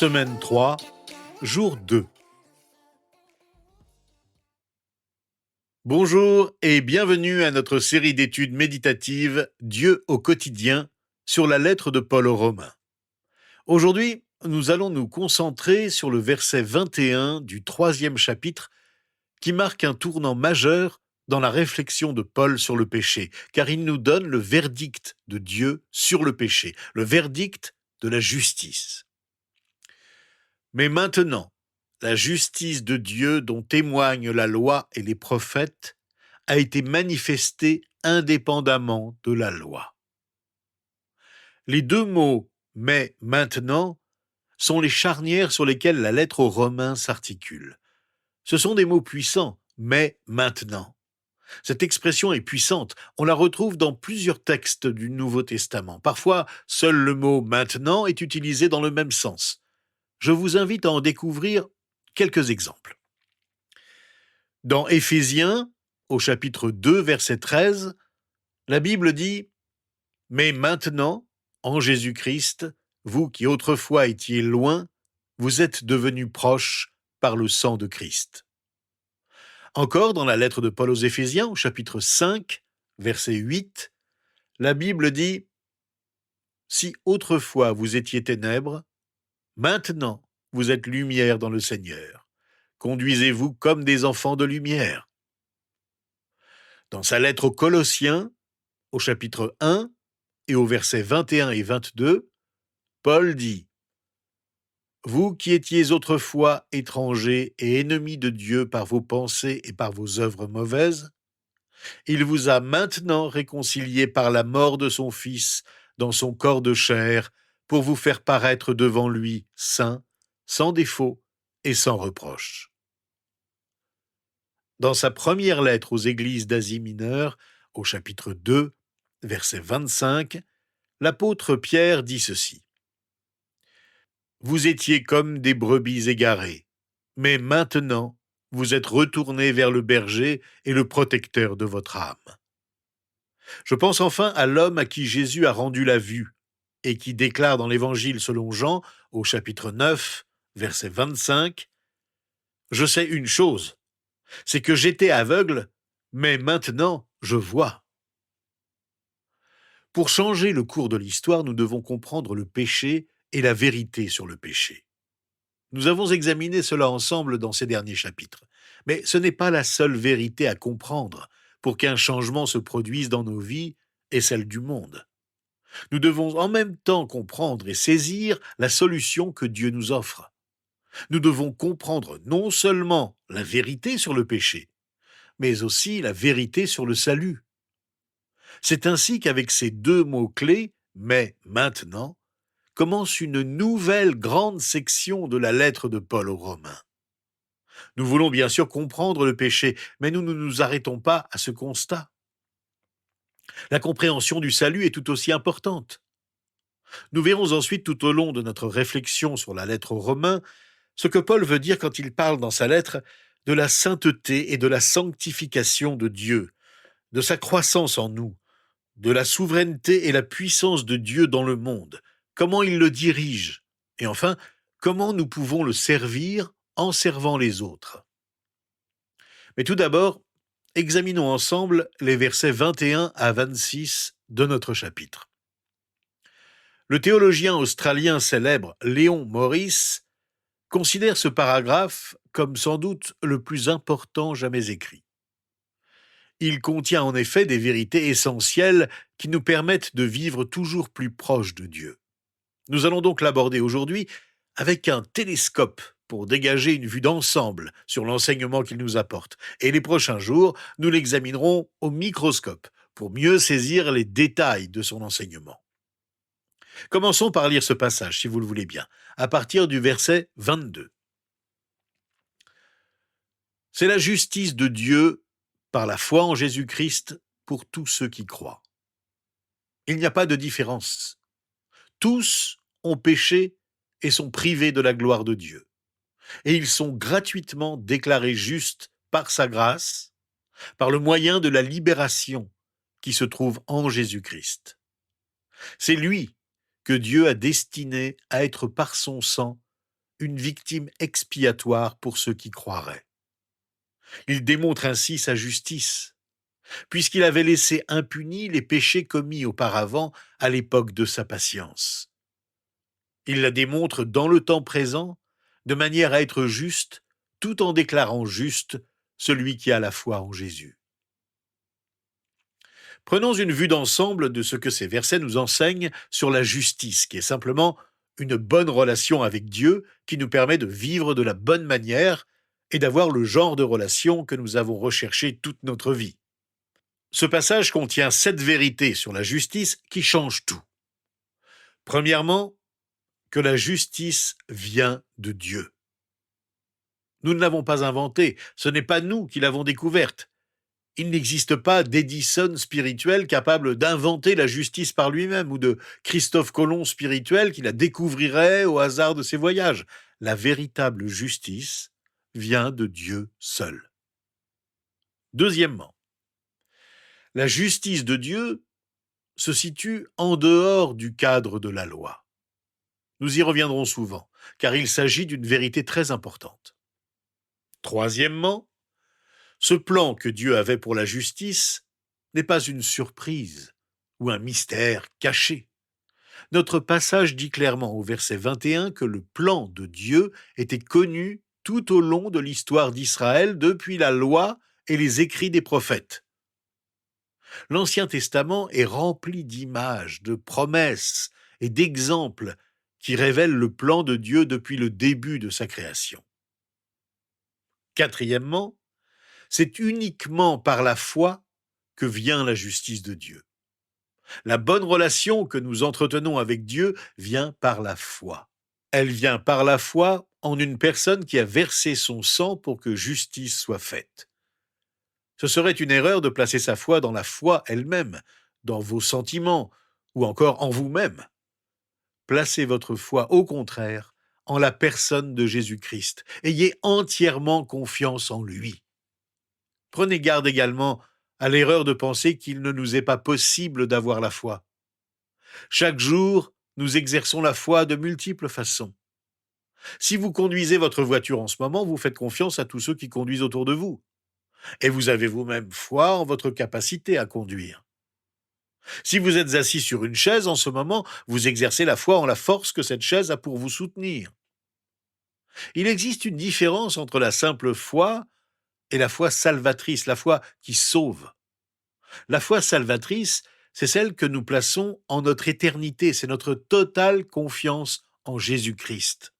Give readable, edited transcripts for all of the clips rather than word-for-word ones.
Semaine 3, jour 2. Bonjour et bienvenue à notre série d'études méditatives Dieu au quotidien sur la lettre de Paul aux Romains. Aujourd'hui, nous allons nous concentrer sur le verset 21 du 3e chapitre qui marque un tournant majeur dans la réflexion de Paul sur le péché, car il nous donne le verdict de Dieu sur le péché, le verdict de la justice. Mais maintenant, la justice de Dieu dont témoignent la loi et les prophètes a été manifestée indépendamment de la loi. Les deux mots « mais maintenant » sont les charnières sur lesquelles la lettre aux Romains s'articule. Ce sont des mots puissants, mais maintenant. Cette expression est puissante, on la retrouve dans plusieurs textes du Nouveau Testament. Parfois, seul le mot « maintenant » est utilisé dans le même sens. Je vous invite à en découvrir quelques exemples. Dans Éphésiens, au chapitre 2, verset 13, la Bible dit « Mais maintenant, en Jésus-Christ, vous qui autrefois étiez loin, vous êtes devenus proches par le sang de Christ. » Encore dans la lettre de Paul aux Éphésiens, au chapitre 5, verset 8, la Bible dit « Si autrefois vous étiez ténèbres, maintenant vous êtes lumière dans le Seigneur. Conduisez-vous comme des enfants de lumière. » Dans sa lettre aux Colossiens, au chapitre 1 et au verset 21 et 22, Paul dit « Vous qui étiez autrefois étrangers et ennemis de Dieu par vos pensées et par vos œuvres mauvaises, il vous a maintenant réconciliés par la mort de son Fils dans son corps de chair pour vous faire paraître devant lui saint, sans défaut et sans reproche. » Dans sa première lettre aux églises d'Asie mineure, au chapitre 2, verset 25, l'apôtre Pierre dit ceci. « Vous étiez comme des brebis égarées, mais maintenant vous êtes retournés vers le berger et le protecteur de votre âme. » Je pense enfin à l'homme à qui Jésus a rendu la vue et qui déclare dans l'Évangile selon Jean, au chapitre 9, verset 25, « Je sais une chose, c'est que j'étais aveugle, mais maintenant je vois. » Pour changer le cours de l'histoire, nous devons comprendre le péché et la vérité sur le péché. Nous avons examiné cela ensemble dans ces derniers chapitres. Mais ce n'est pas la seule vérité à comprendre pour qu'un changement se produise dans nos vies et celle du monde. Nous devons en même temps comprendre et saisir la solution que Dieu nous offre. Nous devons comprendre non seulement la vérité sur le péché, mais aussi la vérité sur le salut. C'est ainsi qu'avec ces deux mots-clés, mais maintenant, commence une nouvelle grande section de la lettre de Paul aux Romains. Nous voulons bien sûr comprendre le péché, mais nous ne nous arrêtons pas à ce constat. La compréhension du salut est tout aussi importante. Nous verrons ensuite tout au long de notre réflexion sur la lettre aux Romains ce que Paul veut dire quand il parle dans sa lettre de la sainteté et de la sanctification de Dieu, de sa croissance en nous, de la souveraineté et la puissance de Dieu dans le monde, comment il le dirige, et enfin, comment nous pouvons le servir en servant les autres. Mais tout d'abord, examinons ensemble les versets 21 à 26 de notre chapitre. Le théologien australien célèbre Léon Morris considère ce paragraphe comme sans doute le plus important jamais écrit. Il contient en effet des vérités essentielles qui nous permettent de vivre toujours plus proche de Dieu. Nous allons donc l'aborder aujourd'hui avec un télescope pour dégager une vue d'ensemble sur l'enseignement qu'il nous apporte. Et les prochains jours, nous l'examinerons au microscope pour mieux saisir les détails de son enseignement. Commençons par lire ce passage, si vous le voulez bien, à partir du verset 22. « C'est la justice de Dieu par la foi en Jésus-Christ pour tous ceux qui croient. Il n'y a pas de différence. Tous ont péché et sont privés de la gloire de Dieu. Et ils sont gratuitement déclarés justes par sa grâce, par le moyen de la libération qui se trouve en Jésus-Christ. C'est lui que Dieu a destiné à être par son sang une victime expiatoire pour ceux qui croiraient. Il démontre ainsi sa justice, puisqu'il avait laissé impunis les péchés commis auparavant à l'époque de sa patience. Il la démontre dans le temps présent, de manière à être juste, tout en déclarant juste celui qui a la foi en Jésus. Prenons une vue d'ensemble de ce que ces versets nous enseignent sur la justice, qui est simplement une bonne relation avec Dieu qui nous permet de vivre de la bonne manière et d'avoir le genre de relation que nous avons recherché toute notre vie. Ce passage contient 7 vérités sur la justice qui changent tout. Premièrement, que la justice vient de Dieu. Nous ne l'avons pas inventée, ce n'est pas nous qui l'avons découverte. Il n'existe pas d'Edison spirituel capable d'inventer la justice par lui-même ou de Christophe Colomb spirituel qui la découvrirait au hasard de ses voyages. La véritable justice vient de Dieu seul. Deuxièmement, la justice de Dieu se situe en dehors du cadre de la loi. Nous y reviendrons souvent, car il s'agit d'une vérité très importante. Troisièmement, ce plan que Dieu avait pour la justice n'est pas une surprise ou un mystère caché. Notre passage dit clairement au verset 21 que le plan de Dieu était connu tout au long de l'histoire d'Israël depuis la loi et les écrits des prophètes. L'Ancien Testament est rempli d'images, de promesses et d'exemples qui révèlent le plan de Dieu depuis le début de sa création. Quatrièmement, c'est uniquement par la foi que vient la justice de Dieu. La bonne relation que nous entretenons avec Dieu vient par la foi. Elle vient par la foi en une personne qui a versé son sang pour que justice soit faite. Ce serait une erreur de placer sa foi dans la foi elle-même, dans vos sentiments ou encore en vous-même. Placez votre foi au contraire en la personne de Jésus-Christ. Ayez entièrement confiance en lui. Prenez garde également à l'erreur de penser qu'il ne nous est pas possible d'avoir la foi. Chaque jour, nous exerçons la foi de multiples façons. Si vous conduisez votre voiture en ce moment, vous faites confiance à tous ceux qui conduisent autour de vous. Et vous avez vous-même foi en votre capacité à conduire. Si vous êtes assis sur une chaise en ce moment, vous exercez la foi en la force que cette chaise a pour vous soutenir. Il existe une différence entre la simple foi et la foi salvatrice, la foi qui sauve. La foi salvatrice, c'est celle que nous plaçons en notre éternité, c'est notre totale confiance en Jésus-Christ.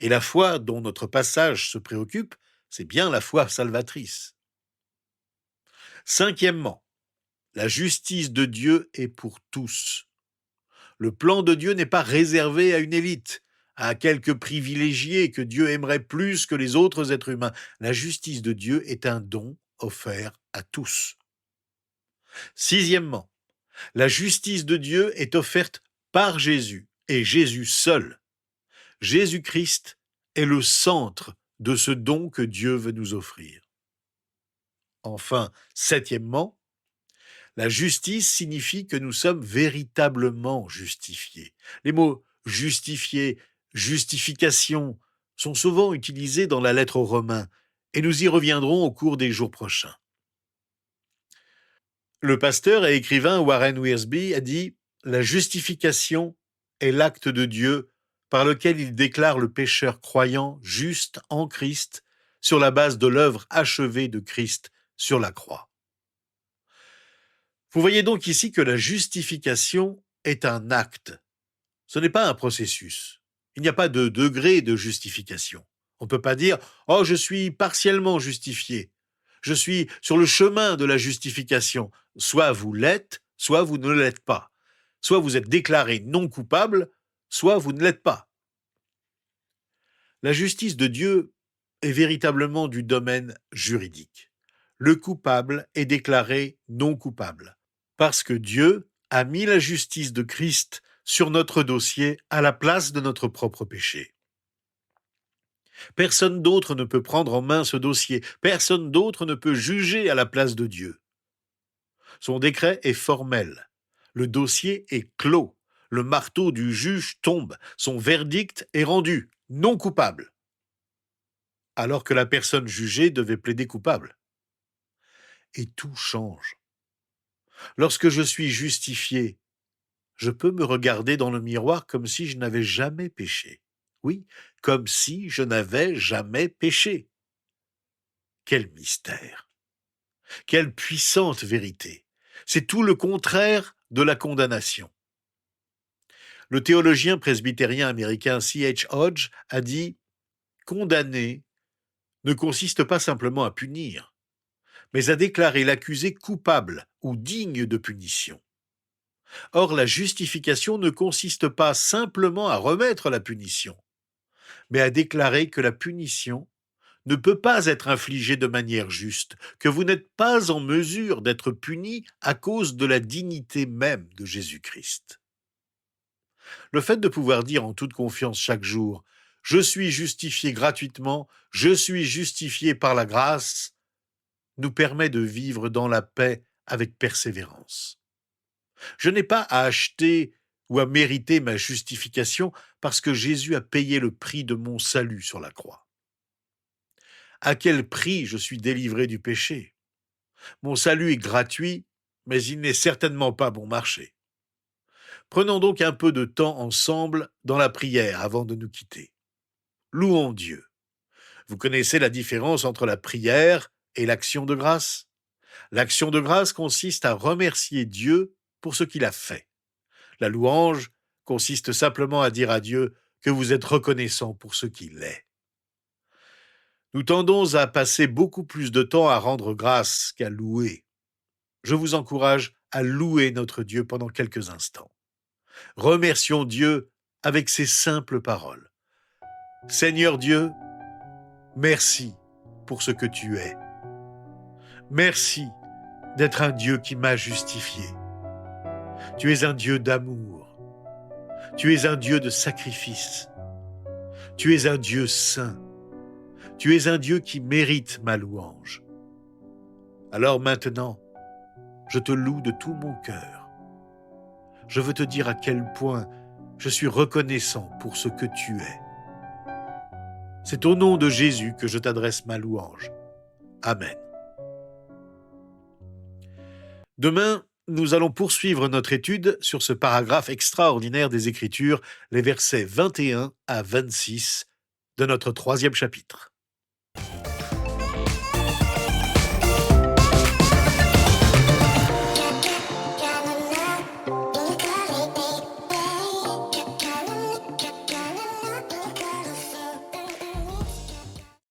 Et la foi dont notre passage se préoccupe, c'est bien la foi salvatrice. Cinquièmement, la justice de Dieu est pour tous. Le plan de Dieu n'est pas réservé à une élite, à quelques privilégiés que Dieu aimerait plus que les autres êtres humains. La justice de Dieu est un don offert à tous. Sixièmement, la justice de Dieu est offerte par Jésus et Jésus seul. Jésus-Christ est le centre de ce don que Dieu veut nous offrir. Enfin, septièmement, la justice signifie que nous sommes véritablement justifiés. Les mots justifié, justification sont souvent utilisés dans la lettre aux Romains et nous y reviendrons au cours des jours prochains. Le pasteur et écrivain Warren Wiersbe a dit « La justification est l'acte de Dieu par lequel il déclare le pécheur croyant juste en Christ sur la base de l'œuvre achevée de Christ sur la croix. » Vous voyez donc ici que la justification est un acte. Ce n'est pas un processus. Il n'y a pas de degré de justification. On ne peut pas dire « Oh, je suis partiellement justifié ». Je suis sur le chemin de la justification. Soit vous l'êtes, soit vous ne l'êtes pas. Soit vous êtes déclaré non coupable, soit vous ne l'êtes pas. La justice de Dieu est véritablement du domaine juridique. Le coupable est déclaré non coupable, parce que Dieu a mis la justice de Christ sur notre dossier à la place de notre propre péché. Personne d'autre ne peut prendre en main ce dossier, personne d'autre ne peut juger à la place de Dieu. Son décret est formel, le dossier est clos, le marteau du juge tombe, son verdict est rendu, non coupable, alors que la personne jugée devait plaider coupable. Et tout change. Lorsque je suis justifié, je peux me regarder dans le miroir comme si je n'avais jamais péché. Oui, comme si je n'avais jamais péché. Quel mystère! Quelle puissante vérité! C'est tout le contraire de la condamnation. Le théologien presbytérien américain C.H. Hodge a dit « Condamner ne consiste pas simplement à punir, mais à déclarer l'accusé coupable ou digne de punition. Or, la justification ne consiste pas simplement à remettre la punition, mais à déclarer que la punition ne peut pas être infligée de manière juste, que vous n'êtes pas en mesure d'être puni à cause de la dignité même de Jésus-Christ. Le fait de pouvoir dire en toute confiance chaque jour « Je suis justifié gratuitement, je suis justifié par la grâce », nous permet de vivre dans la paix avec persévérance. Je n'ai pas à acheter ou à mériter ma justification parce que Jésus a payé le prix de mon salut sur la croix. À quel prix je suis délivré du péché? Mon salut est gratuit, mais il n'est certainement pas bon marché. Prenons donc un peu de temps ensemble dans la prière avant de nous quitter. Louons Dieu. Vous connaissez la différence entre la prière et l'action de grâce? L'action de grâce consiste à remercier Dieu pour ce qu'il a fait. La louange consiste simplement à dire à Dieu que vous êtes reconnaissant pour ce qu'il est. Nous tendons à passer beaucoup plus de temps à rendre grâce qu'à louer. Je vous encourage à louer notre Dieu pendant quelques instants. Remercions Dieu avec ces simples paroles. Seigneur Dieu, merci pour ce que tu es. Merci d'être un Dieu qui m'a justifié. Tu es un Dieu d'amour. Tu es un Dieu de sacrifice. Tu es un Dieu saint. Tu es un Dieu qui mérite ma louange. Alors maintenant, je te loue de tout mon cœur. Je veux te dire à quel point je suis reconnaissant pour ce que tu es. C'est au nom de Jésus que je t'adresse ma louange. Amen. Demain, nous allons poursuivre notre étude sur ce paragraphe extraordinaire des Écritures, les versets 21 à 26 de notre 3e chapitre.